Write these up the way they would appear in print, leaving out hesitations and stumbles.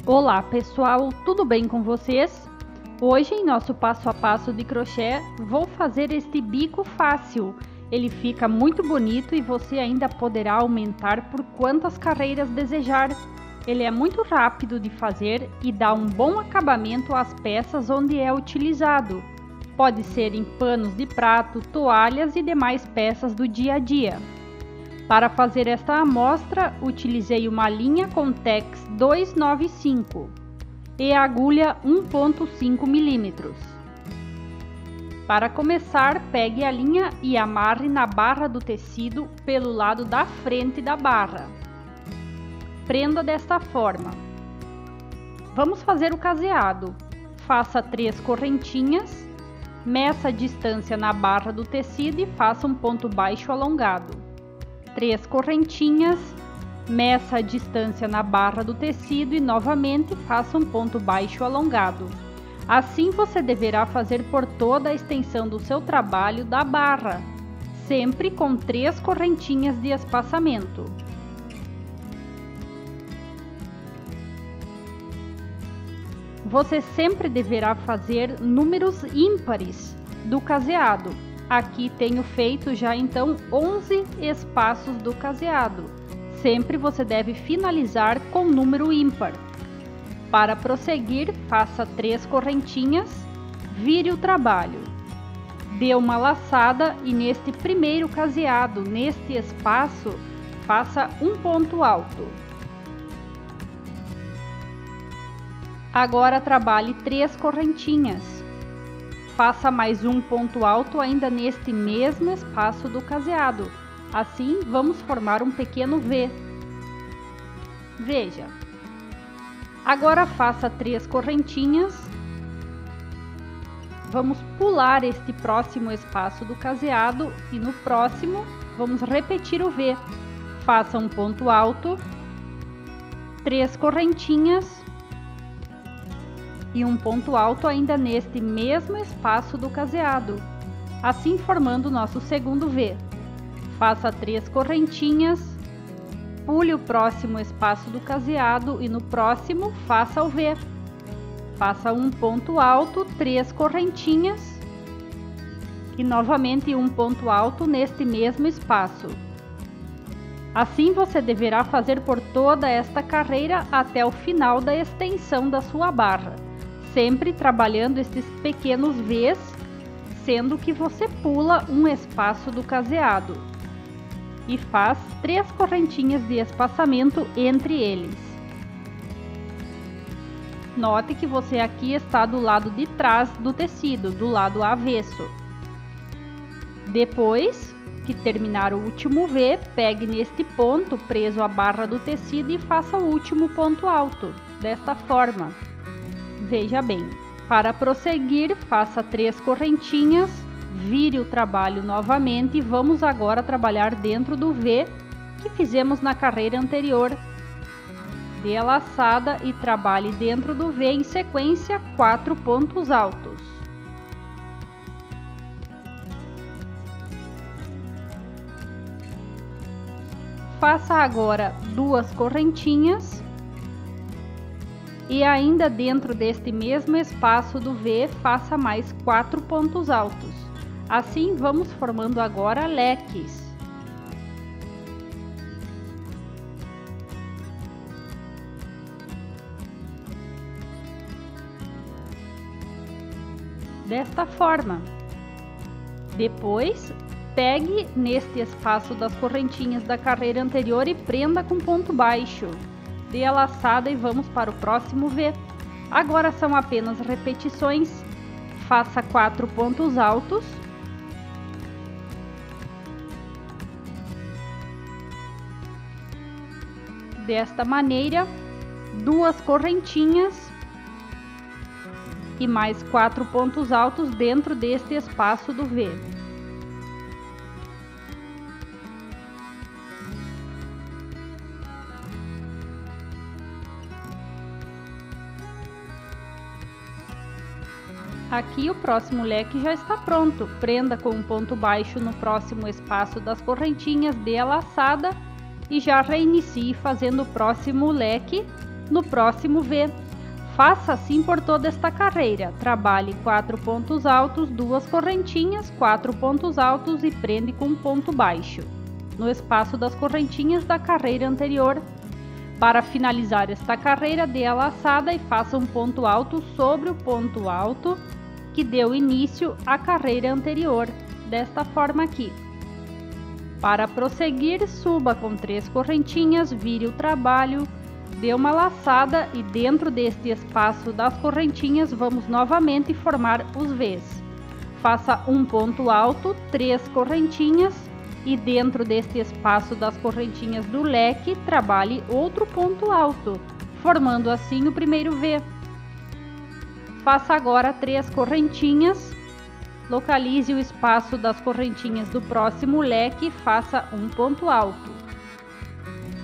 Olá pessoal, tudo bem com vocês? Hoje em nosso passo a passo de crochê vou fazer este bico fácil. Ele fica muito bonito e você ainda poderá aumentar por quantas carreiras desejar. Ele é muito rápido de fazer e dá um bom acabamento às peças onde é utilizado. Pode ser em panos de prato, toalhas e demais peças do dia a dia. Para fazer esta amostra, utilizei uma linha Contex 295 e a agulha 1,5 mm. Para começar, pegue a linha e amarre na barra do tecido pelo lado da frente da barra. Prenda desta forma. Vamos fazer o caseado. Faça 3 correntinhas, meça a distância na barra do tecido e faça um ponto baixo alongado. 3 correntinhas, meça a distância na barra do tecido e novamente faça um ponto baixo alongado. Assim você deverá fazer por toda a extensão do seu trabalho da barra, sempre com 3 correntinhas de espaçamento. Você sempre deverá fazer números ímpares do caseado. Aqui tenho feito já então 11 espaços do caseado. Sempre você deve finalizar com número ímpar. Para prosseguir, faça 3 correntinhas, vire o trabalho. Dê uma laçada e neste primeiro caseado, neste espaço, faça um ponto alto. Agora trabalhe 3 correntinhas. Faça mais um ponto alto ainda neste mesmo espaço do caseado. Assim, vamos formar um pequeno V. Veja. Agora faça 3 correntinhas. Vamos pular este próximo espaço do caseado e no próximo vamos repetir o V. Faça um ponto alto, 3 correntinhas e um ponto alto ainda neste mesmo espaço do caseado, assim formando o nosso segundo V. Faça 3 correntinhas, pule o próximo espaço do caseado e no próximo faça o V. Faça um ponto alto, 3 correntinhas e novamente um ponto alto neste mesmo espaço. Assim você deverá fazer por toda esta carreira até o final da extensão da sua barra. Sempre trabalhando estes pequenos V's, sendo que você pula um espaço do caseado e faz 3 correntinhas de espaçamento entre eles. Note que você aqui está do lado de trás do tecido, do lado avesso. Depois que terminar o último V, pegue neste ponto preso à barra do tecido e faça o último ponto alto, desta forma. Veja bem, para prosseguir, faça 3 correntinhas, vire o trabalho novamente e vamos agora trabalhar dentro do V que fizemos na carreira anterior. Dê a laçada e trabalhe dentro do V em sequência 4 pontos altos. Faça agora 2 correntinhas. E ainda dentro deste mesmo espaço do V, faça mais 4 pontos altos. Assim, vamos formando agora leques. Desta forma. Depois, pegue neste espaço das correntinhas da carreira anterior e prenda com ponto baixo. Dê a laçada e vamos para o próximo V. Agora são apenas repetições. Faça 4 pontos altos. Desta maneira, 2 correntinhas e mais 4 pontos altos dentro deste espaço do V. Aqui o próximo leque já está pronto. Prenda com um ponto baixo no próximo espaço das correntinhas, dê a laçada e já reinicie fazendo o próximo leque no próximo V. Faça assim por toda esta carreira. Trabalhe 4 pontos altos, 2 correntinhas, 4 pontos altos e prende com um ponto baixo no espaço das correntinhas da carreira anterior. Para finalizar esta carreira, dê a laçada e faça um ponto alto sobre o ponto alto que deu início à carreira anterior, desta forma aqui. Para prosseguir, suba com 3 correntinhas, vire o trabalho, dê uma laçada e dentro deste espaço das correntinhas vamos novamente formar os Vs. Faça um ponto alto, 3 correntinhas e dentro deste espaço das correntinhas do leque trabalhe outro ponto alto, formando assim o primeiro V. Faça agora 3 correntinhas, localize o espaço das correntinhas do próximo leque e faça um ponto alto.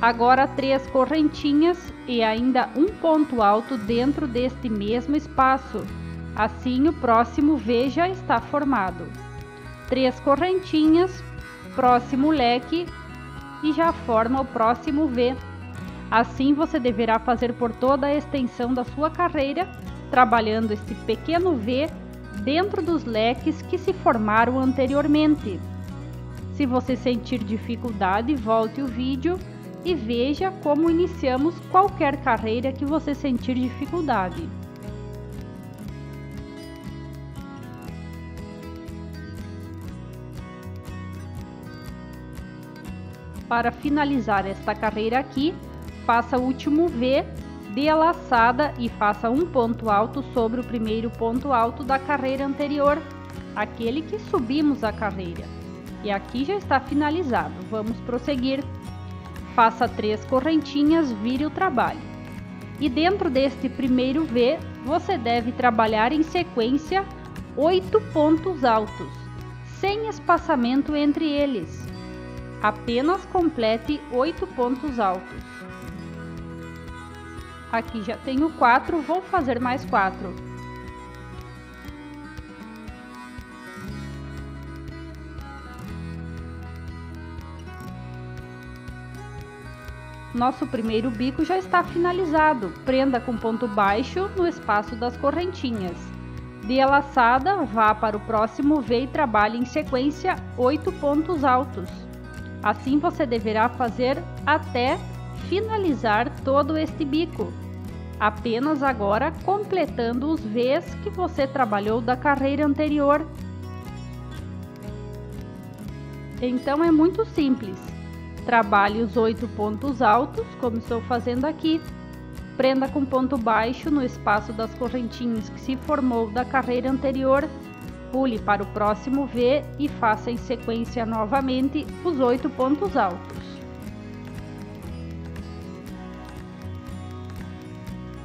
Agora 3 correntinhas e ainda um ponto alto dentro deste mesmo espaço. Assim o próximo V já está formado. 3 correntinhas, próximo leque e já forma o próximo V. Assim você deverá fazer por toda a extensão da sua carreira, trabalhando este pequeno V dentro dos leques que se formaram anteriormente. Se você sentir dificuldade, volte o vídeo e veja como iniciamos qualquer carreira que você sentir dificuldade. Para finalizar esta carreira aqui, faça o último V, dê a laçada e faça um ponto alto sobre o primeiro ponto alto da carreira anterior, aquele que subimos a carreira. E aqui já está finalizado. Vamos prosseguir. Faça 3 correntinhas, vire o trabalho. E dentro deste primeiro V, você deve trabalhar em sequência 8 pontos altos, sem espaçamento entre eles. Apenas complete 8 pontos altos. Aqui já tenho 4, vou fazer mais 4. Nosso primeiro bico já está finalizado. Prenda com ponto baixo no espaço das correntinhas. Dê a laçada, vá para o próximo V e trabalhe em sequência 8 pontos altos. Assim você deverá fazer até finalizar todo este bico. Apenas agora completando os Vs que você trabalhou da carreira anterior. Então é muito simples. Trabalhe os 8 pontos altos, como estou fazendo aqui. Prenda com ponto baixo no espaço das correntinhas que se formou da carreira anterior. Pule para o próximo V e faça em sequência novamente os 8 pontos altos.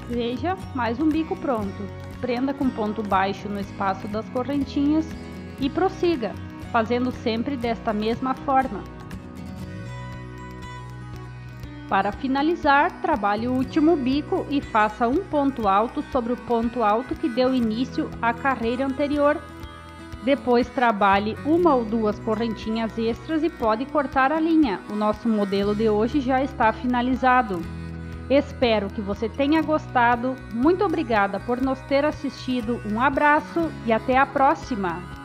Veja, mais um bico pronto. Prenda com ponto baixo no espaço das correntinhas e prossiga, fazendo sempre desta mesma forma. Para finalizar, trabalhe o último bico e faça um ponto alto sobre o ponto alto que deu início à carreira anterior. Depois trabalhe uma ou 2 correntinhas extras e pode cortar a linha. O nosso modelo de hoje já está finalizado. Espero que você tenha gostado. Muito obrigada por nos ter assistido. Um abraço e até a próxima!